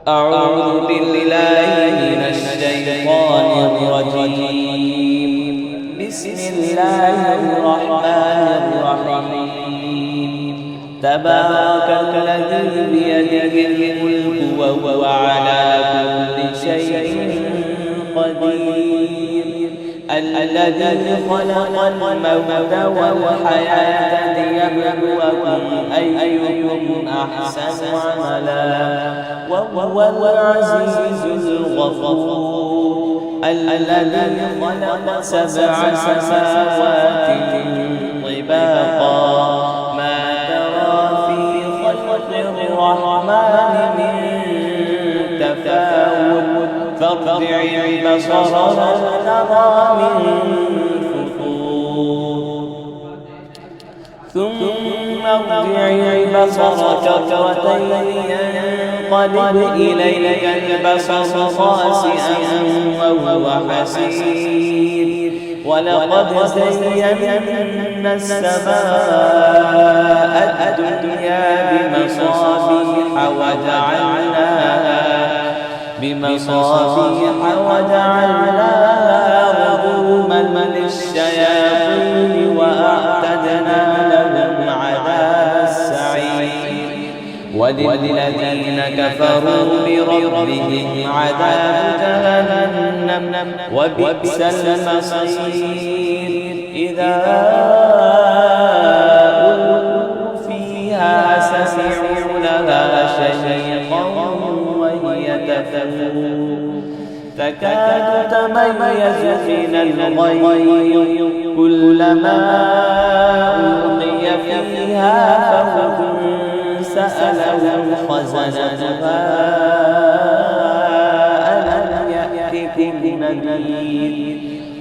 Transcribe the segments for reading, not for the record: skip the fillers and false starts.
أعوذ بالله من الشيطان الرجيم. بسم الله الرحمن الرحيم. تبارك الذي بيده الملك وهو على كل شيء قدير. الذي خلق الموت والحياة ليبلوكم أيكم أحسن عملا وهو العزيز الغفور. الذي خلق 7 سماوات طباقا ما ترى في خلق الرحمن من تفاوت فارجع البصر هل ترى من فطور ثم ارجع البصر كرتين ينقلب إليك البصر خاسئا وهو حسير. ولقد زينا السماء الدنيا بمصابيح وجعلناها رجوما للشياطين وأعتدنا لهم عذاب السعير. وللذين كفروا بربهم عذاب جهنم وبئس المصير. إذا ألقوا فيها سمعوا لها شهيقا وهي تفور تكاد تميز من الغيظ كلما ألقي فيها فوج سألهم خزنتها ألم يأتكم نذير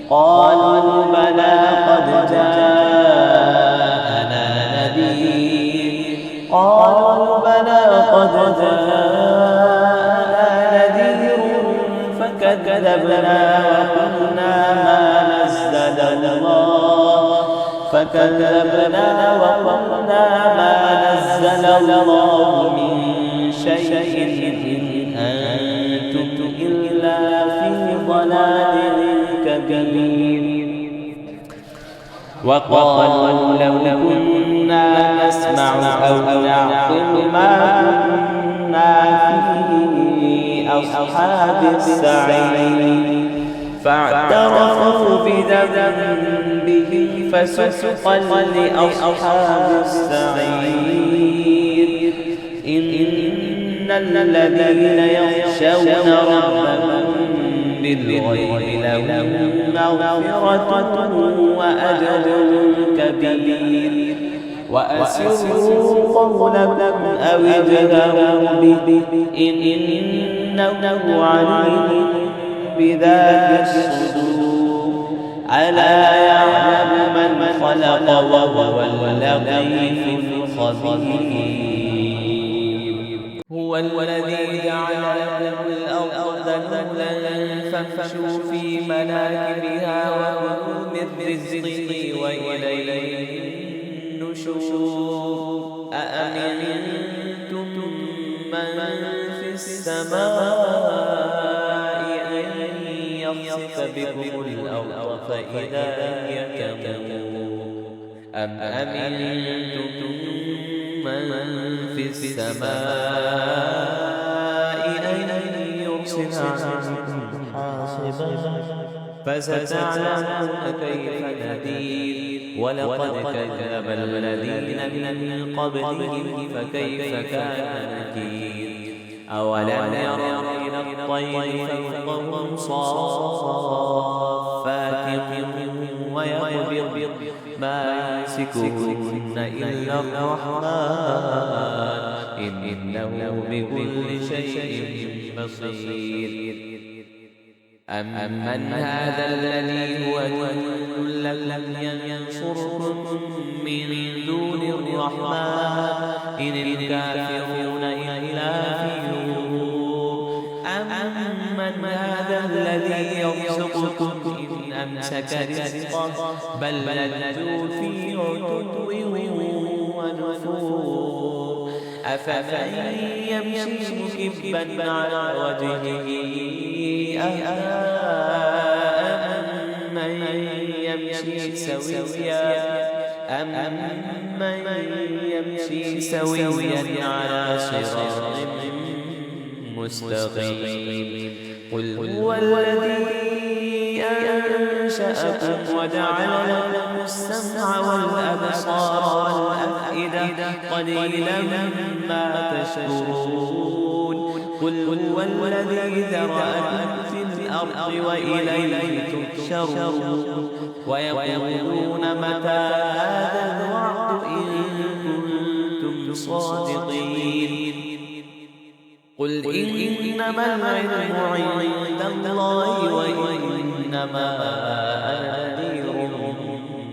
قالوا بلى قد جاءنا نذير قالوا بلى قد جاءنا نذير فكذبنا وقلنا ما نزل الله من شيء إن أنتم إلا في ضلال كبير. وقالوا لو كنا نسمع أو نعقل ما كنا في أصحاب السعير فاعترفوا بذنبهم فسحقا لأصحاب السعير. إن الذين يخشون ربهم بالغيب لهم مغفرة وأجر كبير. وأسروا قولكم أو اجهروا به إنه عليم بذات الصدور. ألا يعلم من خلق وهو اللطيف الخبير. هو الذي جعل لكم الأرض ذللا فامشوا في مناكبها وكلوا من رزقه وإليه النشور. أأمنتم من في السماء أن يخسف بكم الأرض فإذا هي تمور أم أمنتم من في السماء أن يرسل عليكم حاصبا فستعلمون كيف نذير. ولقد كذب الذين من قبلهم فكيف كان نكير. أولم يروا إلى الطير فوقهم صافات ويقبض ما يمسكهن إلا الرحمن إنه بكل شيء بصير. أمن هذا الذي هو جند لم ينصركم من دون الرحمن إن الكافرون إلا في غرور. أمن هذا الذي يرزقكم إن أمسك رزقه بل لجوا في عتو ونفور. أفمن يمشي مكبا على وجهه أهدى أمن يمشي سويا على صراط مستقيم قل هو الذي أنشأكم وجعل لكم السمع والأبصار والأفئدة قليلا ما تشكرون قل هو الذي ذرأكم في الأرض وإليه تحشرون ويقولون متى هذا الوعد إن كنتم صادقين قل إنما العلم عند الله وإنما أنا نذير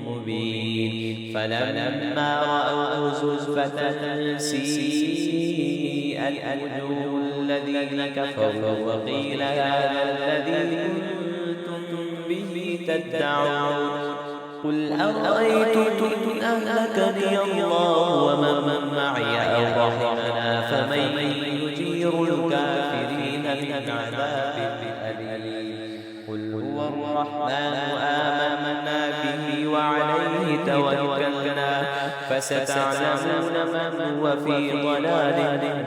مبين فلما رأوا زلفة سيئت وجوه الذين كفروا وقيل هذا الذي كنتم به تدعون قل أرأيتم إن أهلكني الله ومن معي أو رحمنا فمن يجير الكافرين من عذاب أليم قل هو الرحمن آمنا به وعليه توكلنا فستعلمون من هو في ضلال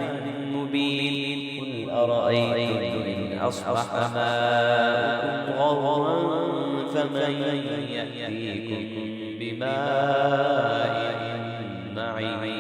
مبين قل أرأيتم إن أصبح ماؤكم غورا فمن يأتيكم بماء معين